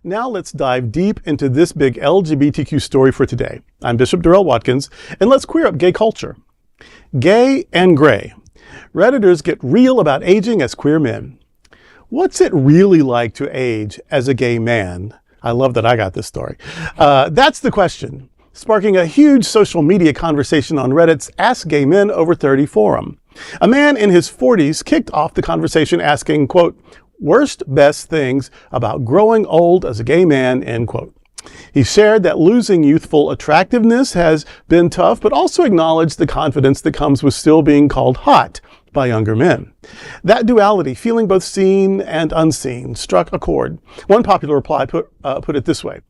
Now let's dive deep into this big LGBTQ story for today. I'm Bishop Darrell Watkins, and let's queer up gay culture. Gay and gray. Redditors get real about aging as queer men. What's it really like to age as a gay man? I love that I got this story. That's the question, sparking a huge social media conversation on Reddit's Ask Gay Men Over 30 forum. A man in his 40s kicked off the conversation asking, quote, worst, best things about growing old as a gay man, end quote. He shared that losing youthful attractiveness has been tough, but also acknowledged the confidence that comes with still being called hot by younger men. That duality, feeling both seen and unseen, struck a chord. One popular reply put it this way,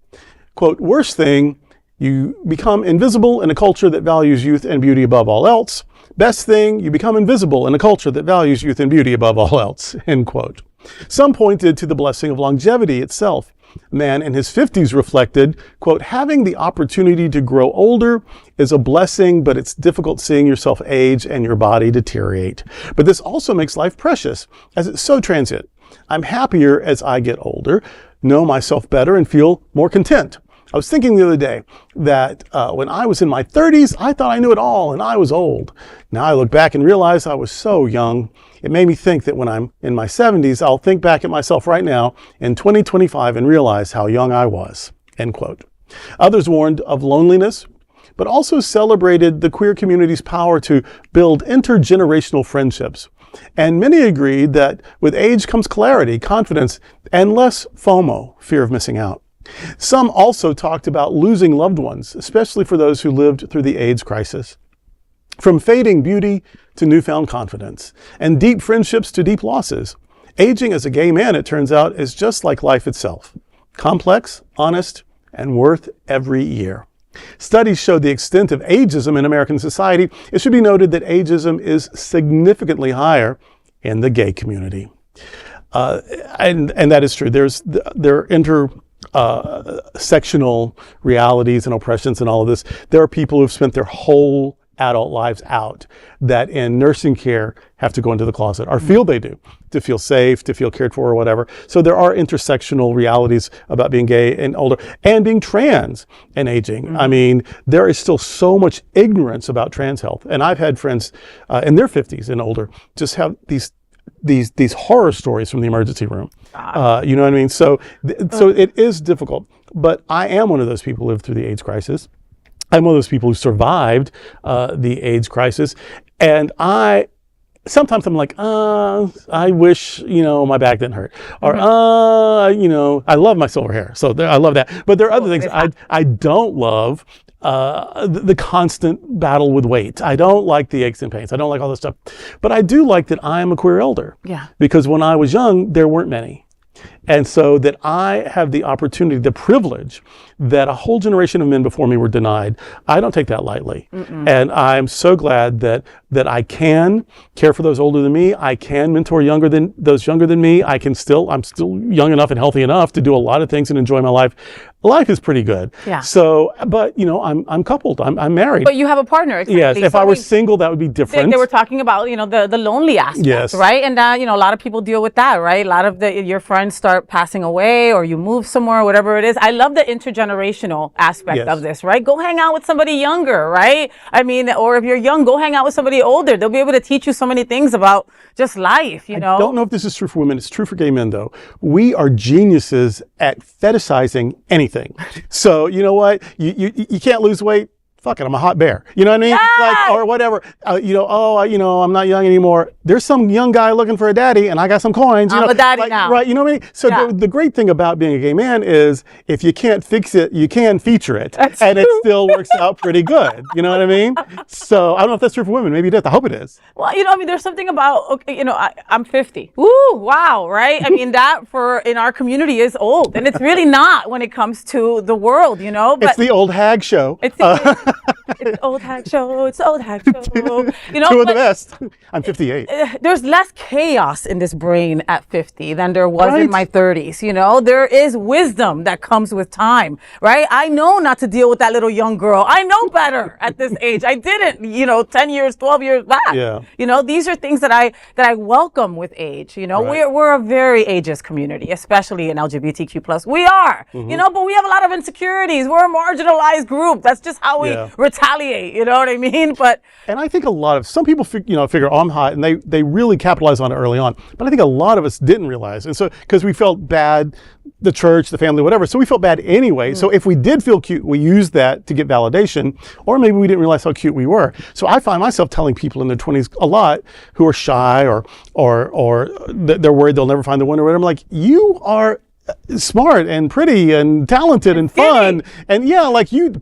quote, worst thing, you become invisible in a culture that values youth and beauty above all else. Best thing, you become invisible in a culture that values youth and beauty above all else, end quote. Some pointed to the blessing of longevity itself. A man in his 50s reflected, quote, having the opportunity to grow older is a blessing, but it's difficult seeing yourself age and your body deteriorate. But this also makes life precious, as it's so transient. I'm happier as I get older, know myself better, and feel more content. I was thinking the other day that when I was in my 30s, I thought I knew it all and I was old. Now I look back and realize I was so young. It made me think that when I'm in my 70s, I'll think back at myself right now in 2025 and realize how young I was, end quote. Others warned of loneliness, but also celebrated the queer community's power to build intergenerational friendships. And many agreed that with age comes clarity, confidence, and less FOMO, fear of missing out. Some also talked about losing loved ones, especially for those who lived through the AIDS crisis. From fading beauty to newfound confidence, and deep friendships to deep losses. Aging as a gay man, it turns out, is just like life itself. Complex, honest, and worth every year. Studies show the extent of ageism in American society. It should be noted that ageism is significantly higher in the gay community. And that is true. There are intersectional realities and oppressions and all of this. There are people who've spent their whole adult lives out that in nursing care have to go into the closet or feel they do to feel safe, to feel cared for or whatever. So there are intersectional realities about being gay and older and being trans and aging. Mm-hmm. I mean, there is still so much ignorance about trans health. And I've had friends in their 50s and older just have these horror stories from the emergency room. You know what I mean? So it is difficult. But I am one of those people who lived through the AIDS crisis. I'm one of those people who survived the AIDS crisis. And sometimes I'm like, I wish, my back didn't hurt. Or, I love my silver hair. So I love that. But there are other things I don't love. The constant battle with weight. I don't like the aches and pains. I don't like all this stuff. But I do like that I am a queer elder. Yeah. Because when I was young, there weren't many. And so that I have the opportunity, the privilege that a whole generation of men before me were denied. I don't take that lightly. Mm-mm. And I'm so glad that I can care for those older than me. I can mentor those younger than me. I'm still young enough and healthy enough to do a lot of things and enjoy my life. Life is pretty good. Yeah. So, but I'm coupled. I'm married. But you have a partner. Exactly. Yes. If I were single, that would be different. They were talking about the lonely aspect. Yes. Right. And a lot of people deal with that. Right. A lot of your friends start passing away, or you move somewhere, whatever it is. I love the intergenerational aspect of this. Right. Go hang out with somebody younger. Right. I mean, or if you're young, go hang out with somebody older. They'll be able to teach you so many things about just life. I don't know if this is true for women. It's true for gay men, though. We are geniuses at fetishizing anything. So you know what? You can't lose weight. Fuck it, I'm a hot bear. You know what I mean? Yes! Like, or whatever. I'm not young anymore. There's some young guy looking for a daddy, and I got some coins. I'm a daddy now. Right? You know what I mean? So the great thing about being a gay man is if you can't fix it, you can feature it, and it still works out pretty good. You know what I mean? So I don't know if that's true for women. Maybe it is. I hope it is. Well, there's something about I'm 50. Woo, wow, right? I mean, that in our community is old, and it's really not when it comes to the world. But it's the old hag show. It's old hack show. It's old hack show. You know, Two of the best. I'm 58. There's less chaos in this brain at 50 than there was Right. in my 30s. You know, there is wisdom that comes with time, right? I know not to deal with that little young girl. I know better at this age. I didn't, 10 years, 12 years back. Yeah. You know, these are things that I welcome with age. You know, Right. we're a very ageist community, especially in LGBTQ+. We are, but we have a lot of insecurities. We're a marginalized group. That's just how we retaliate. You know what I mean? And I think some people figure, oh, I'm hot, and they really capitalize on it early on. But I think a lot of us didn't realize. And so, because we felt bad, the church, the family, whatever. So we felt bad anyway. So if we did feel cute, we used that to get validation, or maybe we didn't realize how cute we were. So I find myself telling people in their 20s a lot who are shy or they're worried they'll never find the one or whatever. I'm like, you are smart and pretty and talented and fun, and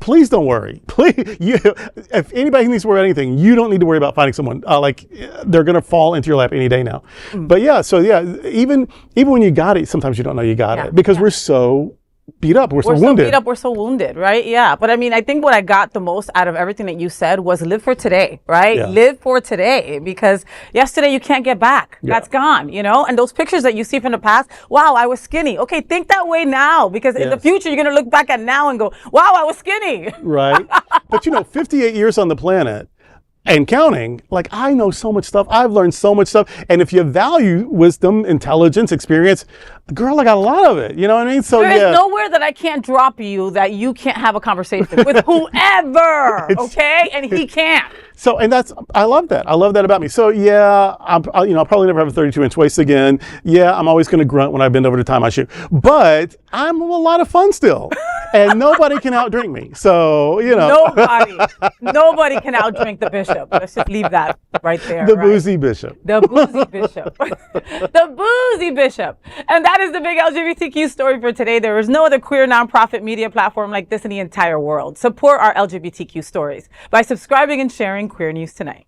please don't worry. Please, if anybody needs to worry about anything, you don't need to worry about finding someone. They're gonna fall into your lap any day now. But even when you got it, sometimes you don't know you got it because we're so beat up, we're so wounded. We're so wounded, right? Yeah. But I mean, I think what I got the most out of everything that you said was live for today, right? Yeah. Live for today, because yesterday you can't get back. Yeah. That's gone, And those pictures that you see from the past, wow, I was skinny. Okay, think that way now, because in the future you're going to look back at now and go, wow, I was skinny. Right. But 58 years on the planet and counting, I know so much stuff. I've learned so much stuff. And if you value wisdom, intelligence, experience, girl, I got a lot of it. You know what I mean? So there is nowhere that I can't drop you that you can't have a conversation with whoever, okay? And he can't. So, and I love that. I love that about me. So I'll probably never have a 32-inch waist again. Yeah, I'm always going to grunt when I bend over to tie my shoe. But I'm a lot of fun still. And nobody can outdrink me. So, Nobody can outdrink the bishop. Let's just leave that right there. The boozy bishop. The boozy bishop. The boozy bishop. And that is the big LGBTQ story for today. There is no other queer nonprofit media platform like this in the entire world. Support our LGBTQ stories by subscribing and sharing Queer News Tonight.